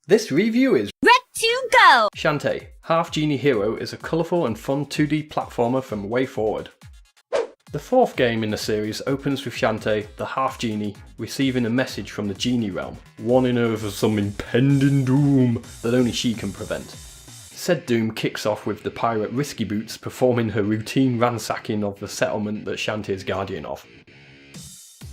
This review is Ready to go! Shantae, Half Genie Hero is a colourful and fun 2D platformer from WayForward. The fourth game in the series opens with Shantae, the Half Genie, receiving a message from the Genie realm, warning her of some impending doom that only she can prevent. Said doom kicks off with the pirate Risky Boots performing her routine ransacking of the settlement that Shantae is guardian of.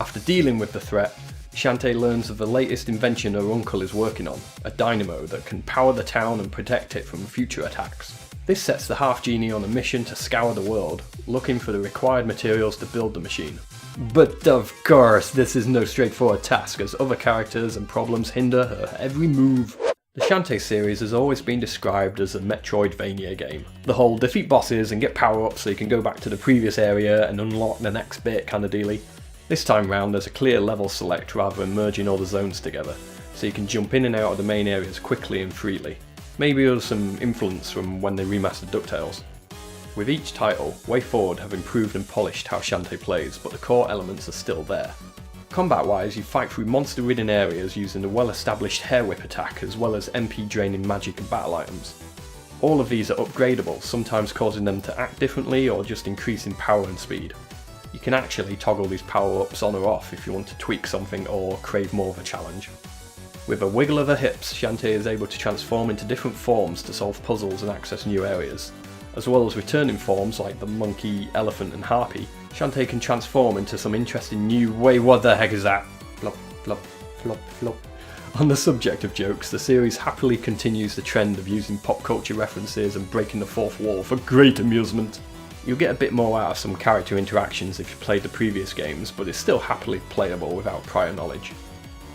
After dealing with the threat, Shantae learns of the latest invention her uncle is working on, a dynamo that can power the town and protect it from future attacks. This sets the Half Genie on a mission to scour the world, looking for the required materials to build the machine. But of course, this is no straightforward task, as other characters and problems hinder her every move. The Shantae series has always been described as a Metroidvania game. The whole defeat bosses and get power-ups so you can go back to the previous area and unlock the next bit kind of dealy. This time round there's a clear level select rather than merging all the zones together, so you can jump in and out of the main areas quickly and freely. Maybe there's some influence from when they remastered DuckTales. With each title, WayForward have improved and polished how Shantae plays, but the core elements are still there. Combat wise, you fight through monster ridden areas using the well established hair whip attack as well as MP draining magic and battle items. All of these are upgradable, sometimes causing them to act differently or just increasing power and speed. You can actually toggle these power-ups on or off if you want to tweak something or crave more of a challenge. With a wiggle of her hips, Shantae is able to transform into different forms to solve puzzles and access new areas. As well as returning forms like the monkey, elephant and harpy, Shantae can transform into some interesting new "wait, what the heck is that?" Flop, flop, flop, flop. On the subject of jokes, the series happily continues the trend of using pop culture references and breaking the fourth wall for great amusement. You'll get a bit more out of some character interactions if you played the previous games, but it's still happily playable without prior knowledge.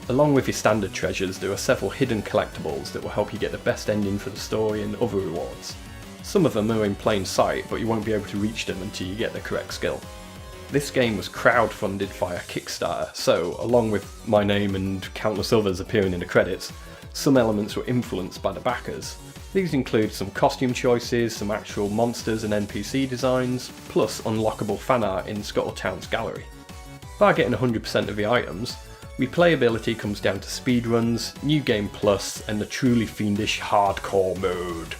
Along with your standard treasures, there are several hidden collectibles that will help you get the best ending for the story and other rewards. Some of them are in plain sight, but you won't be able to reach them until you get the correct skill. This game was crowdfunded via Kickstarter, so along with my name and countless others appearing in the credits, some elements were influenced by the backers. These include some costume choices, some actual monsters and NPC designs, plus unlockable fan art in Scuttletown's gallery. By getting 100% of the items, replayability comes down to speedruns, New Game Plus, and the truly fiendish hardcore mode.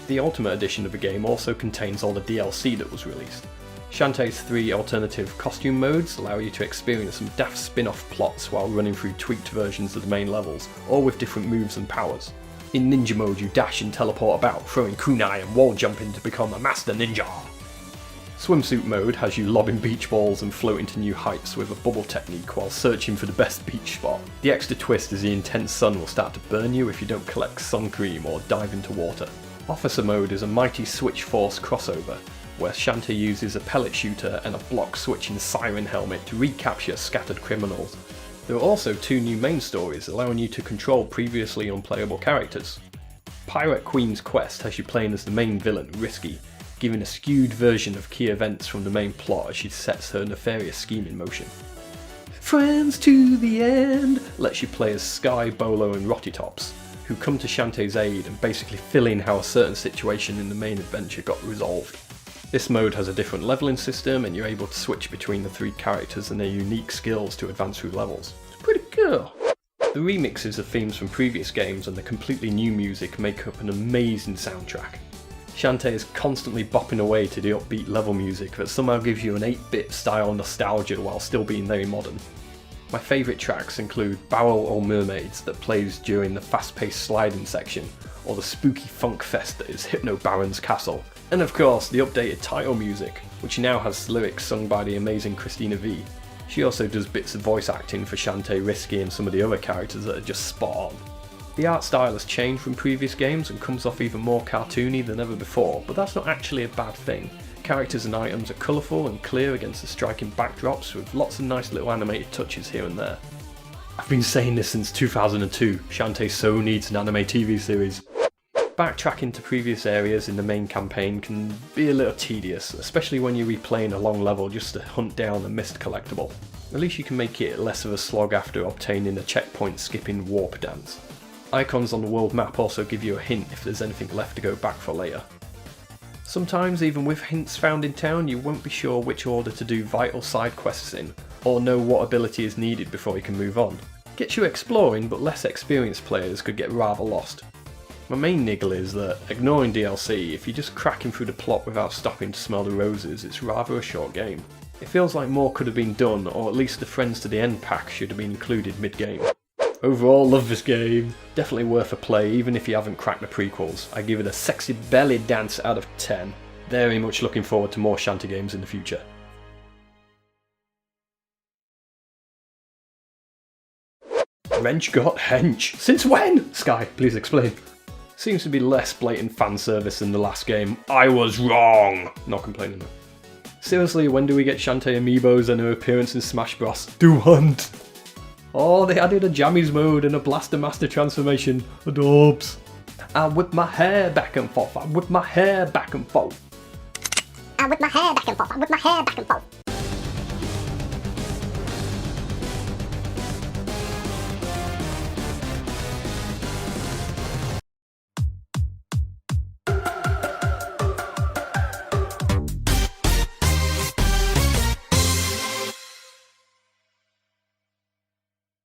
The Ultimate Edition of the game also contains all the DLC that was released. Shantae's 3 alternative costume modes allow you to experience some daft spin-off plots while running through tweaked versions of the main levels, all with different moves and powers. In ninja mode you dash and teleport about, throwing kunai and wall jumping to become a master ninja. Swimsuit mode has you lobbing beach balls and floating to new heights with a bubble technique while searching for the best beach spot. The extra twist is the intense sun will start to burn you if you don't collect sun cream or dive into water. Officer mode is a mighty Switch Force crossover, where Shantae uses a pellet shooter and a block switching siren helmet to recapture scattered criminals. There are also 2 new main stories allowing you to control previously unplayable characters. Pirate Queen's Quest has you playing as the main villain, Risky, giving a skewed version of key events from the main plot as she sets her nefarious scheme in motion. Friends to the End lets you play as Sky, Bolo and Rottytops, who come to Shantae's aid and basically fill in how a certain situation in the main adventure got resolved. This mode has a different leveling system and you're able to switch between the 3 characters and their unique skills to advance through levels. It's pretty cool. The remixes of themes from previous games and the completely new music make up an amazing soundtrack. Shantae is constantly bopping away to the upbeat level music that somehow gives you an 8-bit style nostalgia while still being very modern. My favourite tracks include Barrel or Mermaids that plays during the fast-paced sliding section, or the spooky funk fest that is Hypno Baron's Castle, and of course the updated title music, which now has lyrics sung by the amazing Christina V. She also does bits of voice acting for Shantae, Risky and some of the other characters that are just spot on. The art style has changed from previous games and comes off even more cartoony than ever before, but that's not actually a bad thing. Characters and items are colourful and clear against the striking backdrops with lots of nice little animated touches here and there. I've been saying this since 2002, Shantae so needs an anime TV series. Backtracking to previous areas in the main campaign can be a little tedious, especially when you're replaying a long level just to hunt down a missed collectible. At least you can make it less of a slog after obtaining a checkpoint skipping warp dance. Icons on the world map also give you a hint if there's anything left to go back for later. Sometimes even with hints found in town you won't be sure which order to do vital side quests in, or know what ability is needed before you can move on. Gets you exploring, but less experienced players could get rather lost. My main niggle is that, ignoring DLC, if you're just cracking through the plot without stopping to smell the roses, it's rather a short game. It feels like more could have been done, or at least the friends to the end pack should have been included mid-game. Overall, love this game. Definitely worth a play, even if you haven't cracked the prequels. I give it a sexy belly dance out of 10. Very much looking forward to more Shantae games in the future. Wrench got hench. Since when? Sky, please explain. Seems to be less blatant fan service than the last game. I was wrong! Not complaining though. Seriously, when do we get Shantae amiibos and her appearance in Smash Bros? Do hunt! Oh, they added a Jammies mode and a Blaster Master transformation. Adorbs. I whip my hair back and forth. I whip my hair back and forth. I whip my hair back and forth. I whip my hair back and forth.